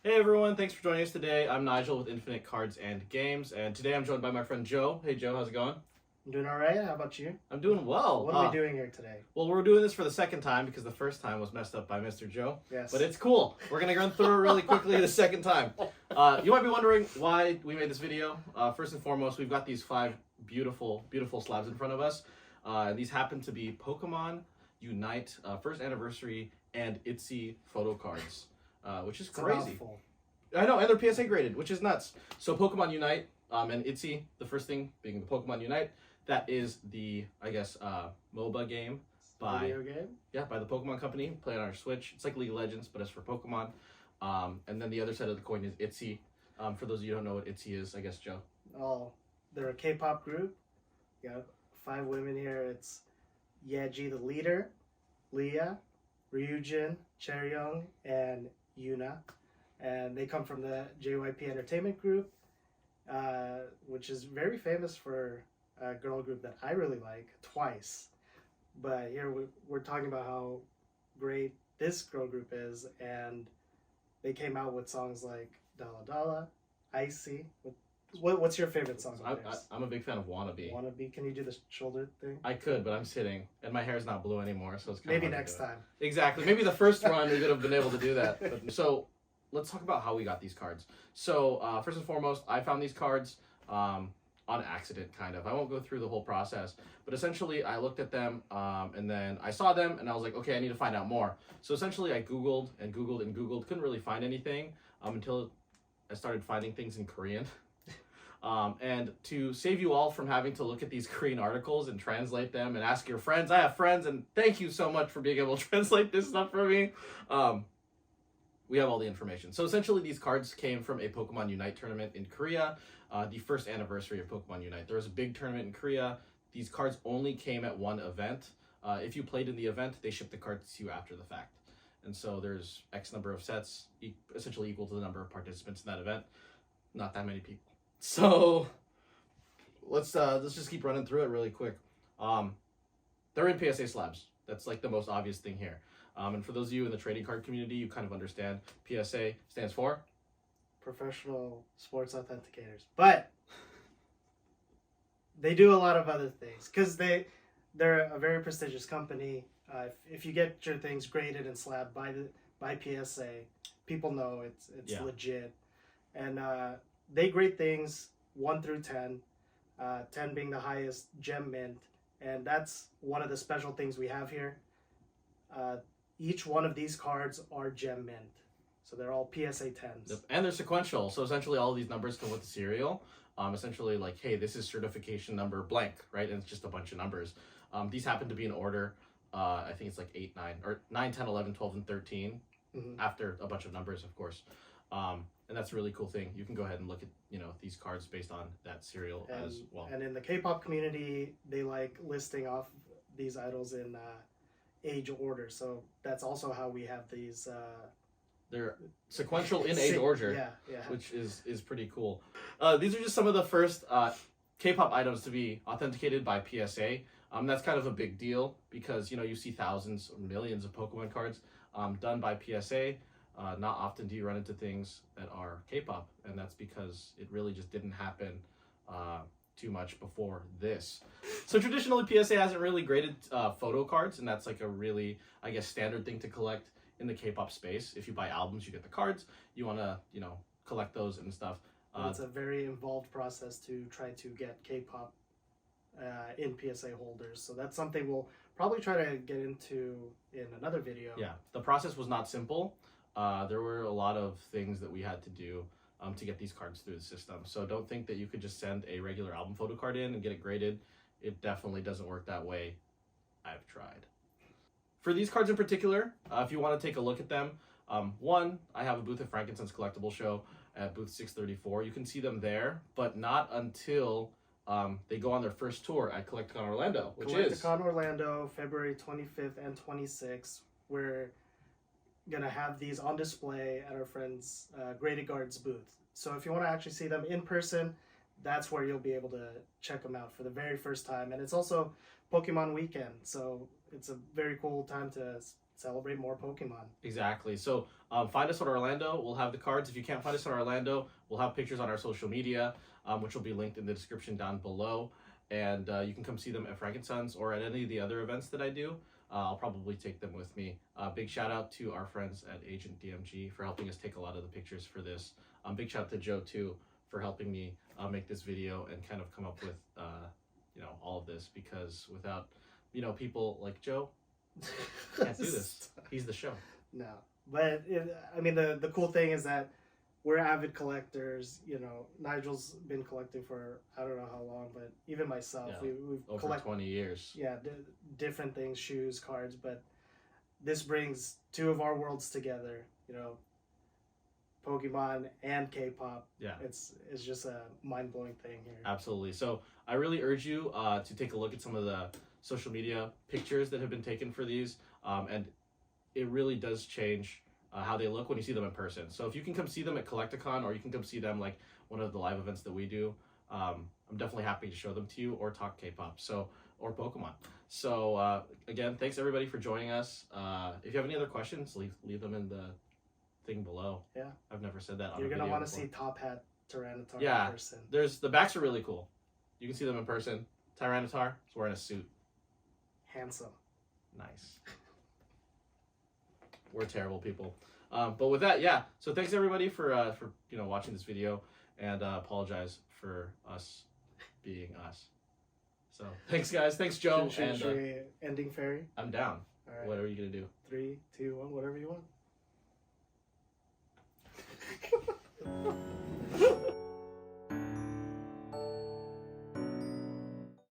Hey everyone, thanks for joining us today. I'm Nigel with Infinite Cards and Games, and today I'm joined by my friend Joe. Hey Joe, how's it going? I'm doing all right. How about you? I'm doing well. What are we doing here today? Well, we're doing this for the second time because the first time was messed up by Mr. Joe. Yes. But it's cool. We're going to run through it really quickly the second time. You might be wondering why we made this video. First and foremost, we've got these 5 beautiful, beautiful slabs in front of us. These happen to be Pokémon Unite, first anniversary, and ITZY Photocards, which is crazy. I know, and they're PSA graded, which is nuts. So Pokémon Unite and ITZY, the first thing being the Pokémon Unite, that is the, I guess, MOBA game by video game. Yeah, by the Pokemon Company. Play it on our Switch. It's like League of Legends, but it's for Pokemon. And then the other side of the coin is ITZY. For those of you who don't know what ITZY is, I guess Joe. Oh, they're a K-pop group. You got 5 women here. It's Yeji, the leader, Leah, Ryujin, Chaeryeong, and Yuna. And they come from the JYP Entertainment Group, which is very famous for a girl group that I really like, Twice. But here we're talking about how great this girl group is, and they came out with songs like Dala Dala, Icy. What's your favorite song? I'm a big fan of Wannabe. Wannabe? Can you do the shoulder thing? I could, but I'm sitting, and my hair's not blue anymore, so it's kind of maybe next time. Exactly. Maybe the first run we would have been able to do that. But, so let's talk about how we got these cards. So first and foremost, I found these cards on accident, kind of. I won't go through the whole process, but essentially I looked at them and then I saw them and I was like, okay, I need to find out more. So essentially I Googled and Googled and Googled, couldn't really find anything until I started finding things in Korean. And to save you all from having to look at these Korean articles and translate them and ask your friends, I have friends, and thank you so much for being able to translate this stuff for me. We have all the information. So essentially these cards came from a Pokemon Unite tournament in Korea, the first anniversary of Pokemon Unite. There was a big tournament in Korea. These cards only came at one event. If you played in the event, they shipped the cards to you after the fact. And so there's X number of sets, essentially equal to the number of participants in that event. Not that many people. So let's just keep running through it really quick. They're in PSA slabs. That's like the most obvious thing here. And for those of you in the trading card community, you kind of understand PSA stands for Professional Sports Authenticators. But they do a lot of other things because they're a very prestigious company. If you get your things graded and slabbed by PSA, people know it's legit. And they grade things 1 through 10, 10 being the highest gem mint. And that's one of the special things we have here. Each one of these cards are gem mint. So they're all PSA 10s. Yep. And they're sequential. So essentially all of these numbers come with the serial. Essentially like, hey, this is certification number blank, right? And it's just a bunch of numbers. These happen to be in order. I think it's like 8, 9, or 9, 10, 11, 12, and 13 after a bunch of numbers, of course. And that's a really cool thing. You can go ahead and look at, these cards based on that serial as well. And in the K-pop community, they like listing off these idols in age order. So that's also how we have these. They're sequential in age order, which is pretty cool. These are just some of the first K-pop items to be authenticated by PSA. That's kind of a big deal because, you see thousands or millions of Pokemon cards done by PSA. Not often do you run into things that are K-pop, and that's because it really just didn't happen too much before this. So traditionally, PSA hasn't really graded photo cards, and that's like a really, I guess, standard thing to collect in the K-pop space. If you buy albums, you get the cards. You want to, collect those and stuff. It's a very involved process to try to get K-pop in PSA holders. So that's something we'll probably try to get into in another video. Yeah, the process was not simple. There were a lot of things that we had to do to get these cards through the system. So don't think that you could just send a regular album photo card in and get it graded. It definitely doesn't work that way. I've tried. For these cards in particular, if you want to take a look at them, one, I have a booth at Frankincense Collectible Show at booth 634. You can see them there, but not until they go on their first tour at Collecticon Orlando, which is Collecticon Orlando, February 25th and 26th. We're gonna have these on display at our friend's Graded Guards booth. So if you want to actually see them in person, that's where you'll be able to check them out for the very first time. And it's also Pokemon weekend, so it's a very cool time to celebrate more Pokemon. Exactly. So Find us on Orlando. We'll have the cards. If you can't find us on Orlando, we'll have pictures on our social media, which will be linked in the description down below. And you can come see them at Frankensons or at any of the other events that I do. I'll probably take them with me. Big shout out to our friends at Agent DMG for helping us take a lot of the pictures for this. Big shout out to Joe too for helping me make this video and kind of come up with all of this, because without people like Joe, can't do this. He's the show. No, but the cool thing is that we're avid collectors. Nigel's been collecting for I don't know how long, but even myself, we've over collected 20 years. Yeah, different things, shoes, cards, but this brings two of our worlds together. Pokemon and K-pop. Yeah, it's just a mind-blowing thing here. Absolutely. So I really urge you to take a look at some of the social media pictures that have been taken for these, and it really does change how they look when you see them in person. So if you can come see them at Collecticon, or you can come see them like one of the live events that we do, I'm definitely happy to show them to you or talk K-pop or Pokemon. So again, thanks everybody for joining us. If you have any other questions, leave them in the thing below. Yeah, I've never said that on You're a video gonna want to before. see Top Hat Tyranitar in person. The backs are really cool. You can see them in person. Tyranitar is wearing a suit. Handsome. Nice. We're terrible people. But with that, yeah. So thanks everybody for watching this video, and apologize for us being us. So thanks guys. Thanks Joe. Should we ending fairy? I'm down. All right. What are you gonna do? 3, 2, 1, whatever you want.